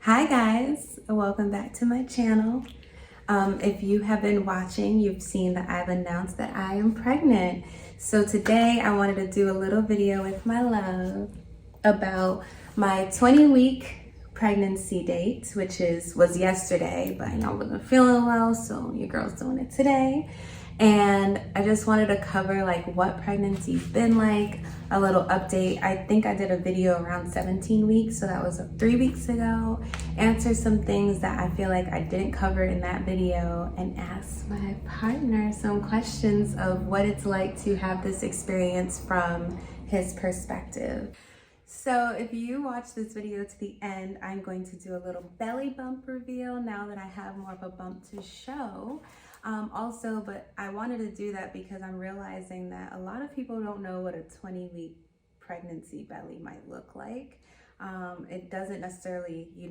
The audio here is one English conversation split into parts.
Hi guys, welcome back to my channel. If you have been watching, you've seen that I've announced that I am pregnant. So today I wanted to do a little video with my love about my 20-week pregnancy date, which was yesterday, but I wasn't feeling well, so your girl's doing it today. And I just wanted to cover like what pregnancy's been like, a little update. I think I did a video around 17 weeks, so that was 3 weeks ago. Answer some things that I feel like I didn't cover in that video, and ask my partner some questions of what it's like to have this experience from his perspective. So if you watch this video to the end, I'm going to do a little belly bump reveal now that I have more of a bump to show. But I wanted to do that because I'm realizing that a lot of people don't know what a 20-week pregnancy belly might look like. You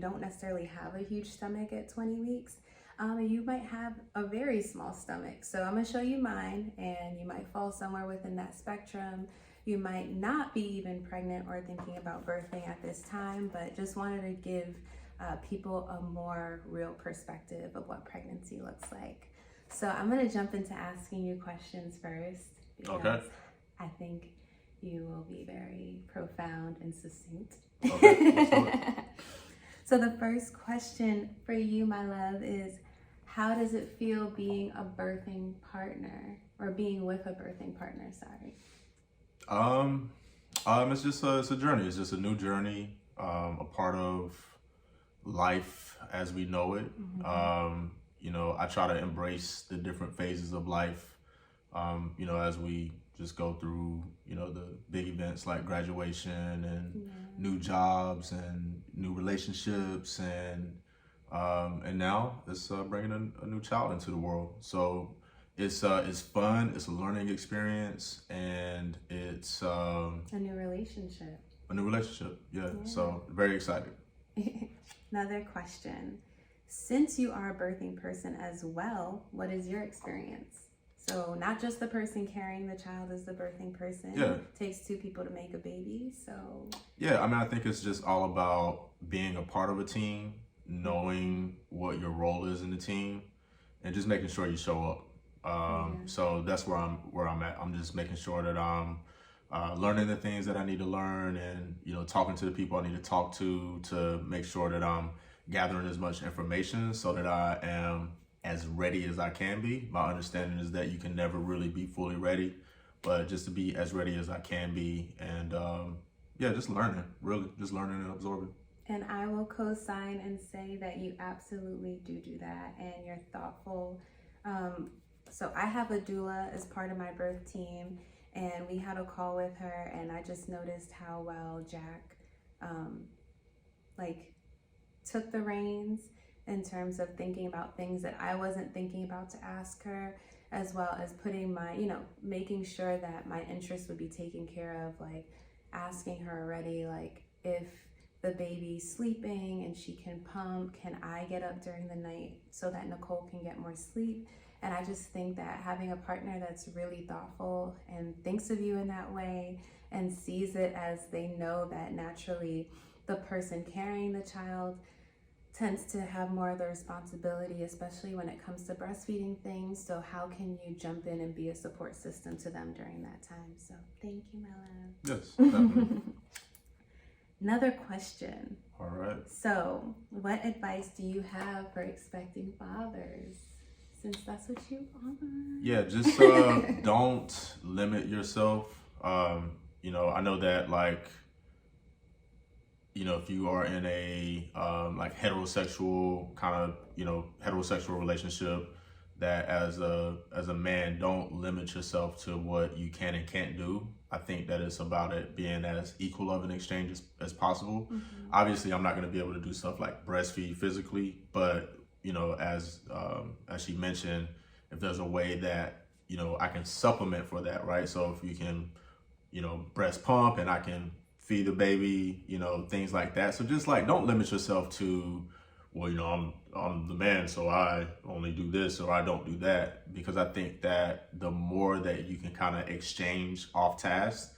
don't necessarily have a huge stomach at 20 weeks. You might have a very small stomach. So I'm gonna show you mine, and you might fall somewhere within that spectrum. You might not be even pregnant or thinking about birthing at this time, but just wanted to give people a more real perspective of what pregnancy looks like. So I'm gonna jump into asking you questions first, because I think you will be very profound and succinct. Okay, let's do it. So the first question for you, my love, is how does it feel being a birthing partner, or being with a birthing partner, sorry? It's a journey. It's just a new journey, a part of life as we know it. I try to embrace the different phases of life, as we just go through, the big events like graduation and new jobs and new relationships, and now it's bringing a new child into the world. So it's fun. It's a learning experience, and it's a new relationship. Yeah. So very excited. Another question. Since you are a birthing person as well, what is your experience? So not just the person carrying the child is the birthing person. Yeah. It takes two people to make a baby. So yeah, I think it's just all about being a part of a team, knowing what your role is in the team, and just making sure you show up. So that's where I'm at. I'm just making sure that I'm learning the things that I need to learn, and talking to the people I need to talk to make sure that I'm gathering as much information so that I am as ready as I can be. My understanding is that you can never really be fully ready, but just to be as ready as I can be, and just learning and absorbing. And I will co-sign and say that you absolutely do that, and you're thoughtful. So I have a doula as part of my birth team, and we had a call with her, and I just noticed how well Jack took the reins in terms of thinking about things that I wasn't thinking about to ask her, as well as putting making sure that my interests would be taken care of, like asking her already, like if the baby's sleeping and she can pump, can I get up during the night so that Nicole can get more sleep? And I just think that having a partner that's really thoughtful and thinks of you in that way, and sees it as they know that naturally the person carrying the child tends to have more of the responsibility, especially when it comes to breastfeeding things. So how can you jump in and be a support system to them during that time? So thank you, my love. Yes, definitely. Another question. All right. So what advice do you have for expecting fathers, since that's what you are? Yeah, just don't limit yourself. I know that if you are in a heterosexual heterosexual relationship, that as a man, don't limit yourself to what you can and can't do. I think that it's about it being as equal of an exchange as possible. Obviously, I'm not going to be able to do stuff like breastfeed physically, but as she mentioned, if there's a way that I can supplement for that, right? So if you can breast pump, and I can feed the baby, things like that. So just don't limit yourself to, well, I'm the man, so I only do this or I don't do that. Because I think that the more that you can kind of exchange off task,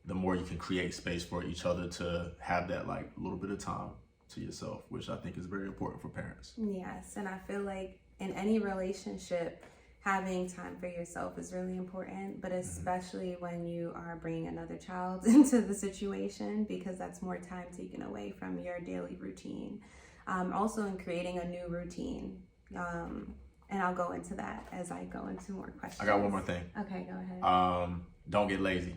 the more you can create space for each other to have that little bit of time to yourself, which I think is very important for parents. Yes, and I feel like in any relationship, having time for yourself is really important, but especially when you are bringing another child into the situation, because that's more time taken away from your daily routine. Also in creating a new routine. And I'll go into that as I go into more questions. I got one more thing. Okay, go ahead. Don't get lazy.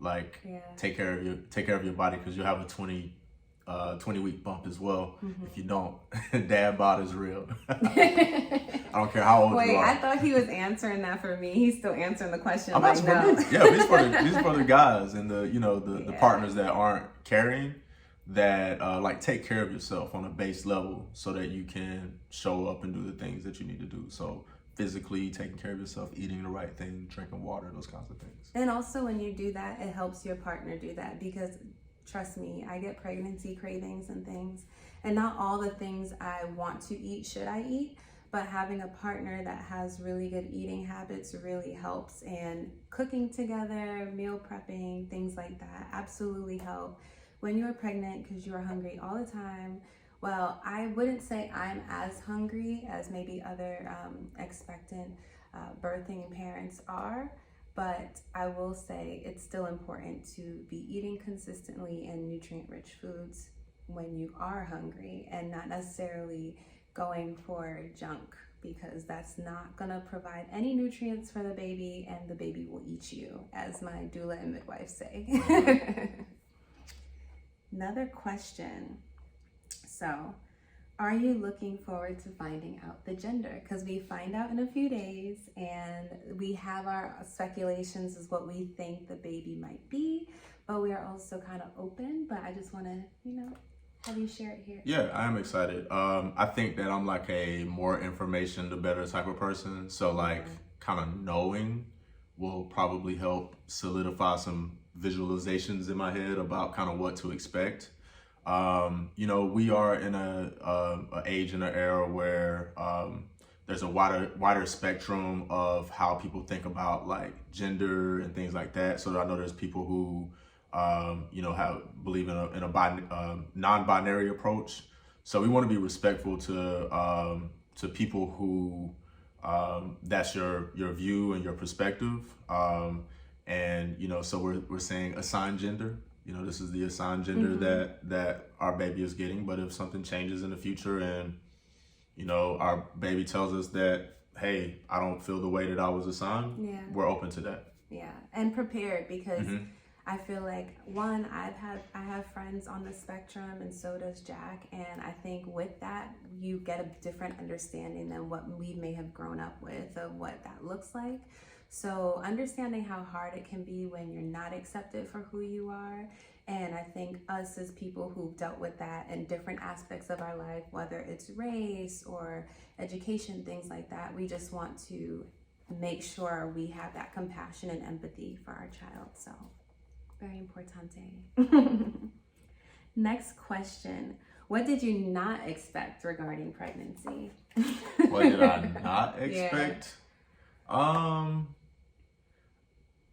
Like, take care of your body, because you'll have a 20-week bump as well. If you don't. Dad bod is real. I don't care how old you are. Wait, I thought he was answering that for me. He's still answering the question. I'm asking for me. Yeah, these for the guys and the partners that aren't carrying, that like, take care of yourself on a base level so that you can show up and do the things that you need to do. So physically taking care of yourself, eating the right thing, drinking water, those kinds of things. And also when you do that, it helps your partner do that, because trust me, I get pregnancy cravings and things, and not all the things I want to eat should I eat, but having a partner that has really good eating habits really helps. And cooking together, meal prepping, things like that absolutely help. When you're pregnant, because you are hungry all the time, well, I wouldn't say I'm as hungry as maybe other expectant birthing parents are, but I will say it's still important to be eating consistently and nutrient-rich foods when you are hungry, and not necessarily going for junk, because that's not gonna provide any nutrients for the baby, and the baby will eat you, as my doula and midwife say. Another question. So, are you looking forward to finding out the gender? Because we find out in a few days, and we have our speculations as what we think the baby might be, but we are also kind of open. But I just want to, have you share it here. Yeah, I am excited. I think that I'm like a more information the better type of person. So like, kind of knowing will probably help solidify some visualizations in my head about kind of what to expect. We are in a age and an era where there's a wider spectrum of how people think about like gender and things like that. So I know there's people who believe in a non-binary approach. So we want to be respectful to people who that's your view and your perspective. So we're saying assigned gender. This is the assigned gender that our baby is getting. But if something changes in the future and, our baby tells us that, hey, I don't feel the way that I was assigned, we're open to that. Yeah, and prepared, because I feel like, one, I have friends on the spectrum, and so does Jack, and I think with that, you get a different understanding than what we may have grown up with of what that looks like. So understanding how hard it can be when you're not accepted for who you are. And I think us as people who've dealt with that in different aspects of our life, whether it's race or education, things like that, we just want to make sure we have that compassion and empathy for our child. So very importante. Next question. What did you not expect regarding pregnancy? What did I not expect?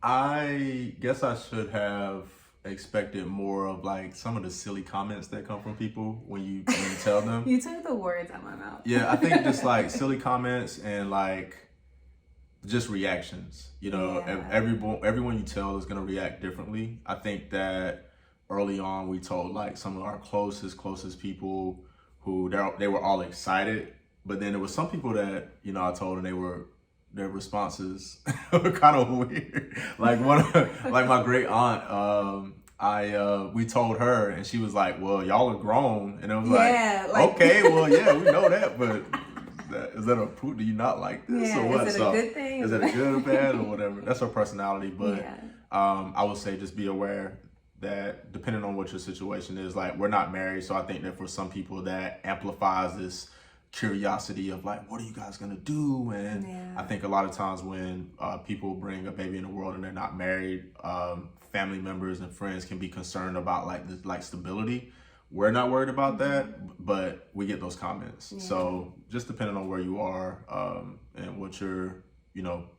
I guess I should have expected more of like some of the silly comments that come from people when you tell them. You took the words out of my mouth. Yeah, I think just like silly comments and like just reactions. Everyone you tell is gonna react differently. I think that early on we told like some of our closest people who they were all excited, but then there was some people that I told, and their responses were kind of weird. Like like my great aunt, we told her, and she was like, "Well, y'all are grown," and it was okay, well, yeah, we know that, but is that a proof? Do you not like this or what? Is it a good thing? Is it a good or bad or whatever? That's her personality, but I would say just be aware that depending on what your situation is, like, we're not married, so I think that for some people that amplifies this curiosity of like, what are you guys gonna do? And I think a lot of times when people bring a baby in the world and they're not married, family members and friends can be concerned about like stability. We're not worried about that, but we get those comments. So just depending on where you are and what your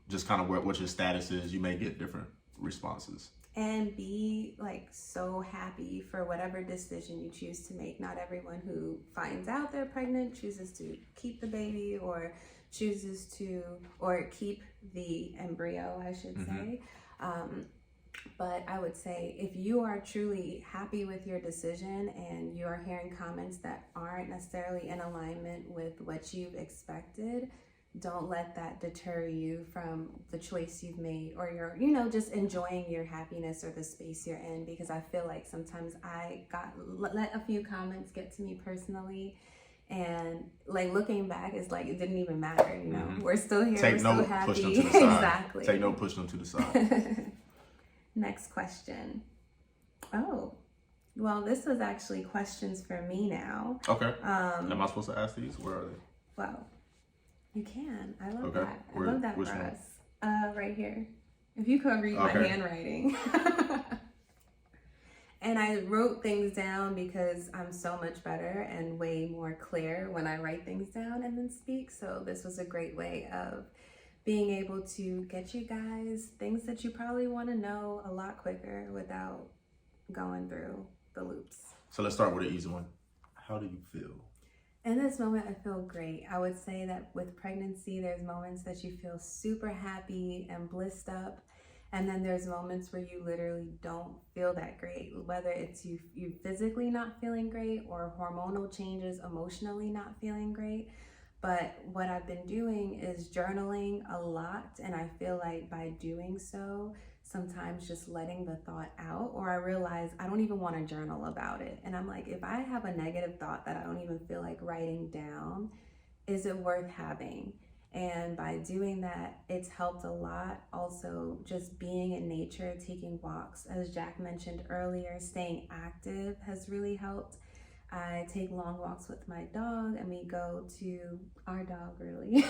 just kind of what your status is, you may get different responses. and be like so happy for whatever decision you choose to make. Not everyone who finds out they're pregnant chooses to keep the baby or chooses to, or keep the embryo, I should say. But I would say if you are truly happy with your decision and you are hearing comments that aren't necessarily in alignment with what you've expected, don't let that deter you from the choice you've made, or you're, just enjoying your happiness or the space you're in. Because I feel like sometimes I let a few comments get to me personally, and like looking back, it's like it didn't even matter, We're still here, we're still happy. Push them to the side. Exactly. Take note, push them to the side. Next question. Oh, well, this was actually questions for me now. Okay. Am I supposed to ask these? Where are they? Well, you can. I love that. I love that for us. Right here. If you could read my handwriting. And I wrote things down because I'm so much better and way more clear when I write things down and then speak. So this was a great way of being able to get you guys things that you probably want to know a lot quicker without going through the loops. So let's start with an easy one. How do you feel? In this moment, I feel great. I would say that with pregnancy, there's moments that you feel super happy and blissed up. And then there's moments where you literally don't feel that great, whether it's you physically not feeling great or hormonal changes, emotionally not feeling great. But what I've been doing is journaling a lot. And I feel like by doing so, sometimes just letting the thought out, or I realize I don't even want to journal about it. And I'm like, if I have a negative thought that I don't even feel like writing down, is it worth having? And by doing that, it's helped a lot. Also, just being in nature, taking walks, as Jack mentioned earlier, staying active has really helped. I take long walks with my dog, and we go to our dog, really,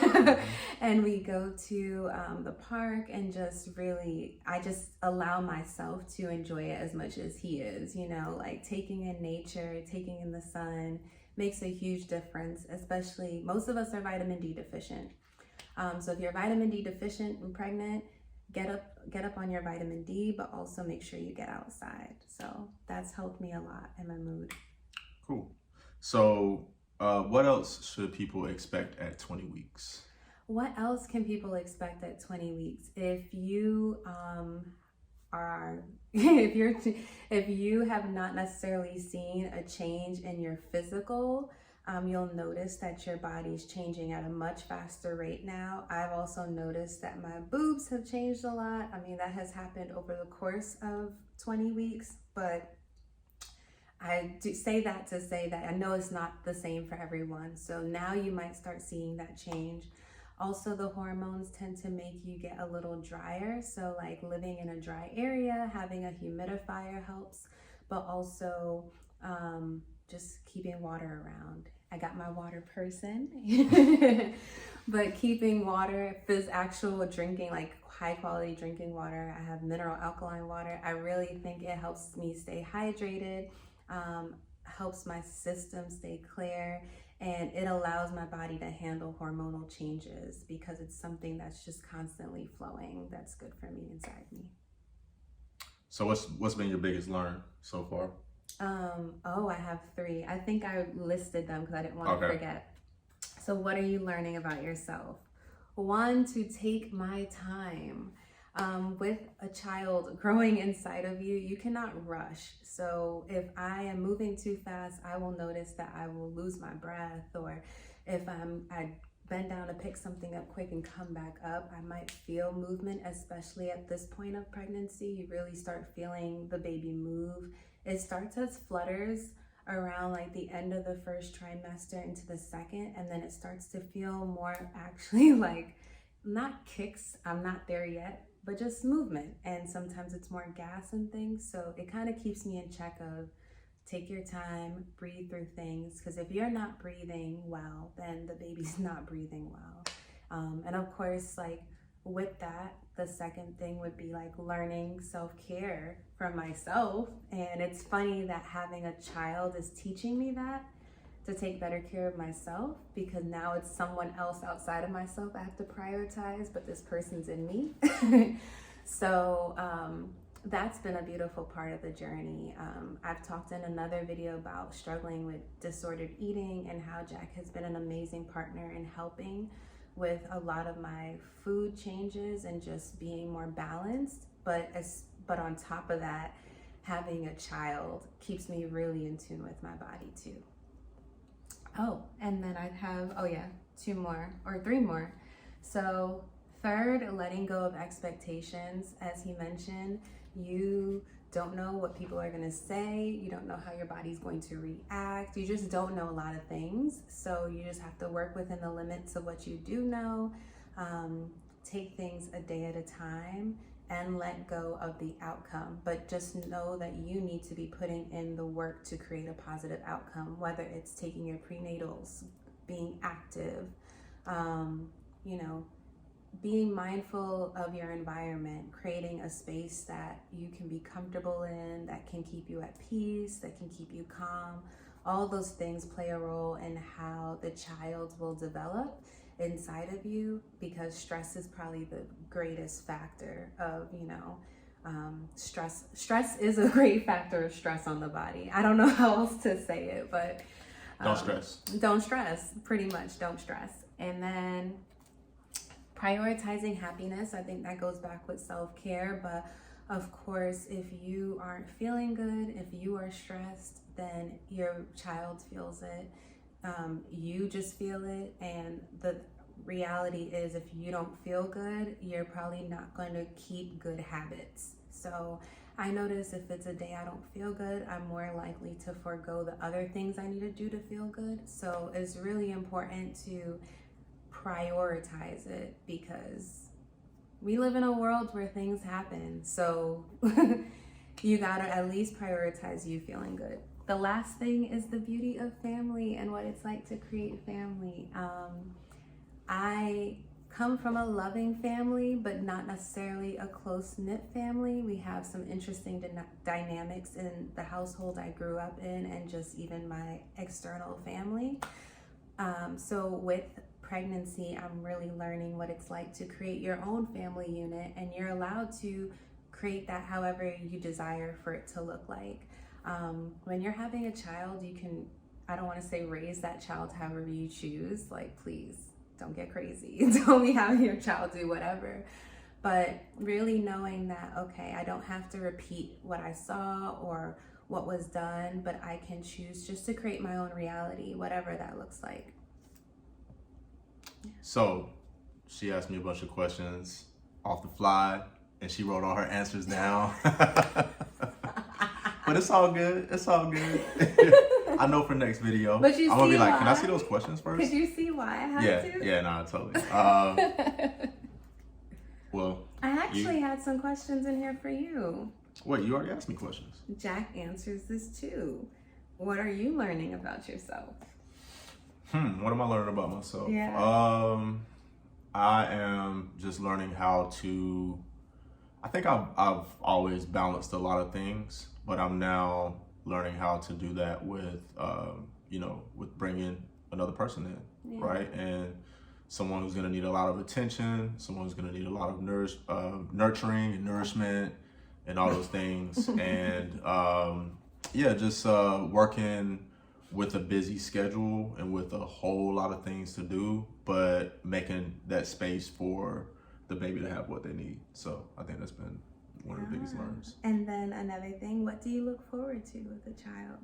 and we go to the park, and I just allow myself to enjoy it as much as he is, like taking in nature, taking in the sun makes a huge difference. Especially, most of us are vitamin D deficient. So if you're vitamin D deficient and pregnant, get up on your vitamin D, but also make sure you get outside. So that's helped me a lot in my mood. Cool. So what else should people expect at 20 weeks? What else can people expect at 20 weeks? If you if you have not necessarily seen a change in your physical, you'll notice that your body's changing at a much faster rate now. I've also noticed that my boobs have changed a lot. I mean, that has happened over the course of 20 weeks, but I do say that to say that I know it's not the same for everyone. So now you might start seeing that change. Also, the hormones tend to make you get a little drier. So like living in a dry area, having a humidifier helps, but also just keeping water around. I got my water person, but keeping water, if there's actual drinking, like high quality drinking water, I have mineral alkaline water. I really think it helps me stay hydrated, helps my system stay clear, and it allows my body to handle hormonal changes because it's something that's just constantly flowing. That's good for me inside me. So what's been your biggest learn so far? I have 3. I think I listed them because I didn't want to forget. So what are you learning about yourself? 1, to take my time. With a child growing inside of you, you cannot rush. So if I am moving too fast, I will notice that I will lose my breath, or if I bend down to pick something up quick and come back up, I might feel movement, especially at this point of pregnancy. You really start feeling the baby move. It starts as flutters around like the end of the first trimester into the second, and then it starts to feel more actually like, not kicks, I'm not there yet, but just movement. And sometimes it's more gas and things. So it kind of keeps me in check of take your time, breathe through things. Because if you're not breathing well, then the baby's not breathing well. And of course, like with that, the second thing would be like learning self-care for myself. And it's funny that having a child is teaching me that, to take better care of myself, because now it's someone else outside of myself I have to prioritize, but this person's in me. So that's been a beautiful part of the journey. I've talked in another video about struggling with disordered eating and how Jack has been an amazing partner in helping with a lot of my food changes and just being more balanced. But on top of that, having a child keeps me really in tune with my body too. Oh, and then I have, three more. So third, letting go of expectations. As he mentioned, you don't know what people are gonna say. You don't know how your body's going to react. You just don't know a lot of things. So you just have to work within the limits of what you do know. Take things a day at a time and let go of the outcome. But just know that you need to be putting in the work to create a positive outcome, whether it's taking your prenatals, being active, being mindful of your environment, creating a space that you can be comfortable in, that can keep you at peace, that can keep you calm. All those things play a role in how the child will develop inside of you, because stress is probably the greatest factor of, stress. Stress is a great factor of stress on the body. I don't know how else to say it, but don't stress. Don't stress, pretty much, don't stress. And then prioritizing happiness, I think that goes back with self-care, but of course, if you aren't feeling good, if you are stressed, then your child feels it, you just feel it, and the reality is if you don't feel good, you're probably not going to keep good habits. So I notice if it's a day I don't feel good, I'm more likely to forego the other things I need to do to feel good. So it's really important to prioritize it, because we live in a world where things happen. So you gotta at least prioritize you feeling good. The last thing is the beauty of family and what it's like to create family. I come from a loving family, but not necessarily a close-knit family. We have some interesting dynamics in the household I grew up in, and just even my external family. So with pregnancy, I'm really learning what it's like to create your own family unit, and you're allowed to create that however you desire for it to look like. When you're having a child, you can, I don't want to say raise that child however you choose, like please don't get crazy. Don't be having your child do whatever. But really knowing that, okay, I don't have to repeat what I saw or what was done, but I can choose just to create my own reality, whatever that looks like. So she asked me a bunch of questions off the fly, and she wrote all her answers down. But it's all good. It's all good. I know for next video, but I'm gonna be like, can I see those questions first? Could you see why I had to? Yeah, no, totally. Well, I actually had some questions in here for you. Wait, you already asked me questions. Jack answers this too. What are you learning about yourself? What am I learning about myself? Yeah. I am just learning how to, I think I've always balanced a lot of things, but I'm now learning how to do that with, with bringing another person in, right? And someone who's gonna need a lot of attention, someone who's gonna need a lot of nurturing and nourishment and all those things. And just working with a busy schedule and with a whole lot of things to do, but making that space for the baby to have what they need. So I think that's been one of the biggest learns. And then another thing, what do you look forward to with a child?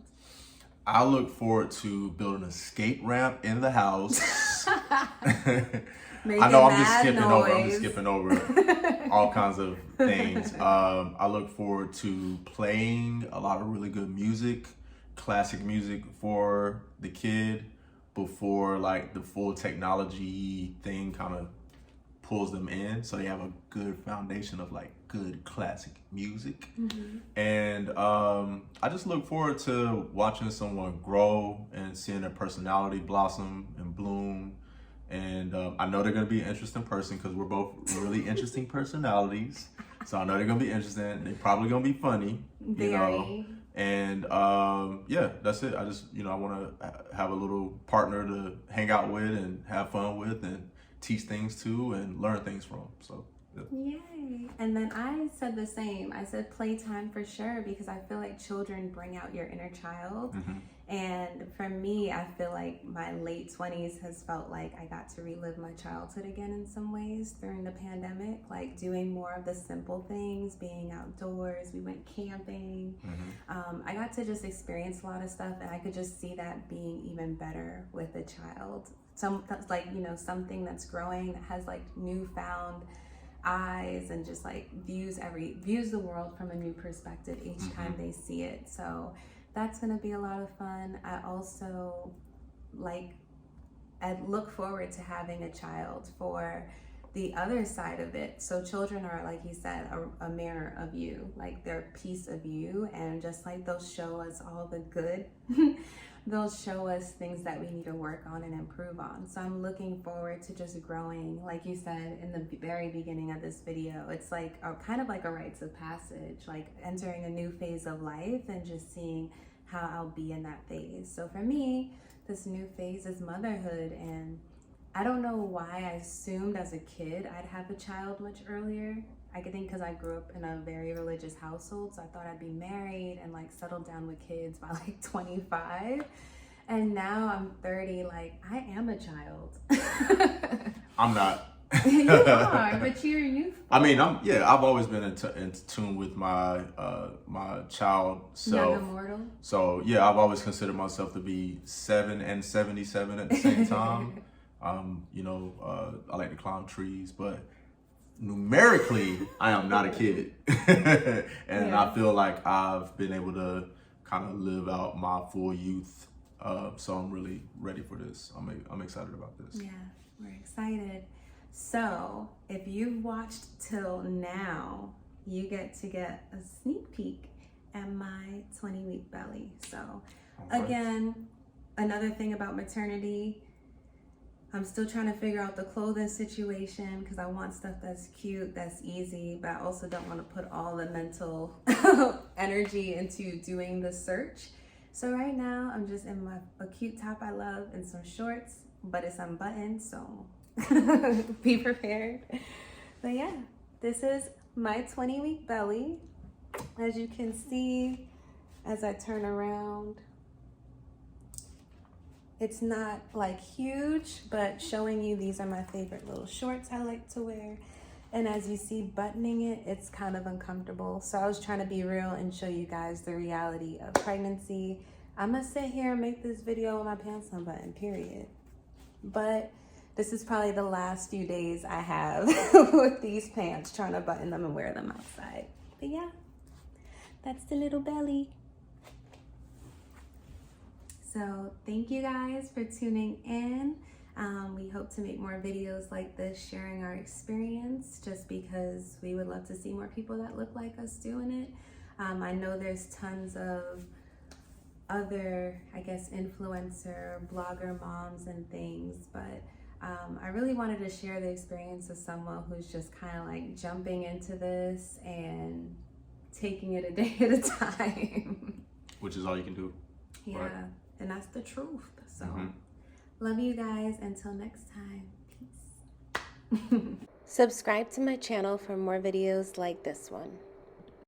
I look forward to building an escape ramp in the house. I know I'm just skipping over all kinds of things. I look forward to playing a lot of really good music, classic music for the kid before like the full technology thing kind of pulls them in, so they have a good foundation of like good classic music. And I just look forward to watching someone grow and seeing their personality blossom and bloom. And I know they're gonna be an interesting person because we're both really interesting personalities. So I know they're gonna be interesting. They're probably gonna be funny, you know. And that's it. I just, I want to have a little partner to hang out with and have fun with and teach things to and learn things from. So, yeah. Yay. Yay. And then I said the same. I said playtime for sure, because I feel like children bring out your inner child. And for me, I feel like my late 20s has felt like I got to relive my childhood again in some ways during the pandemic, like doing more of the simple things, being outdoors. We went camping. I got to just experience a lot of stuff, and I could just see that being even better with a child. Like, you know, something that's growing, that has like newfound eyes and just like views the world from a new perspective each time they see it. So that's going to be a lot of fun. I also I look forward to having a child for the other side of it. So children are, like you said, a mirror of you, like they're a piece of you, and just like they'll show us all the good, they'll show us things that we need to work on and improve on. So I'm looking forward to just growing. Like you said in the very beginning of this video, it's like kind of like a rites of passage, like entering a new phase of life and just seeing how I'll be in that phase. So for me, this new phase is motherhood, and I don't know why I assumed as a kid I'd have a child much earlier. I think because I grew up in a very religious household, so I thought I'd be married and like settled down with kids by like 25. And now I'm 30, like I am a child. I'm not. You are, but you're youthful. I mean, I've always been in tune with my my child self. Young immortal. So yeah, I've always considered myself to be 7 and 77 at the same time. You know, I like to climb trees, but numerically, I am not a kid. And I feel like I've been able to kind of live out my full youth. So I'm really ready for this. I'm excited about this. Yeah, we're excited. So if you've watched till now, you get to get a sneak peek at my 20-week belly. So again, another thing about maternity, I'm still trying to figure out the clothing situation, because I want stuff that's cute, that's easy, but I also don't want to put all the mental energy into doing the search. So right now I'm just in a cute top I love and some shorts, but it's unbuttoned, so be prepared. But yeah, this is my 20-week belly. As you can see, as I turn around, it's not like huge, but showing you these are my favorite little shorts I like to wear. And as you see, buttoning it, it's kind of uncomfortable. So I was trying to be real and show you guys the reality of pregnancy. I'm gonna sit here and make this video with my pants unbuttoned, period. But this is probably the last few days I have with these pants, trying to button them and wear them outside. But yeah, that's the little belly. So thank you guys for tuning in. We hope to make more videos like this, sharing our experience, just because we would love to see more people that look like us doing it. I know there's tons of other, I guess, influencer, blogger moms and things, but I really wanted to share the experience of someone who's just kind of like jumping into this and taking it a day at a time. Which is all you can do. Yeah, right? And that's the truth. So love you guys. Until next time, peace. Subscribe to my channel for more videos like this one.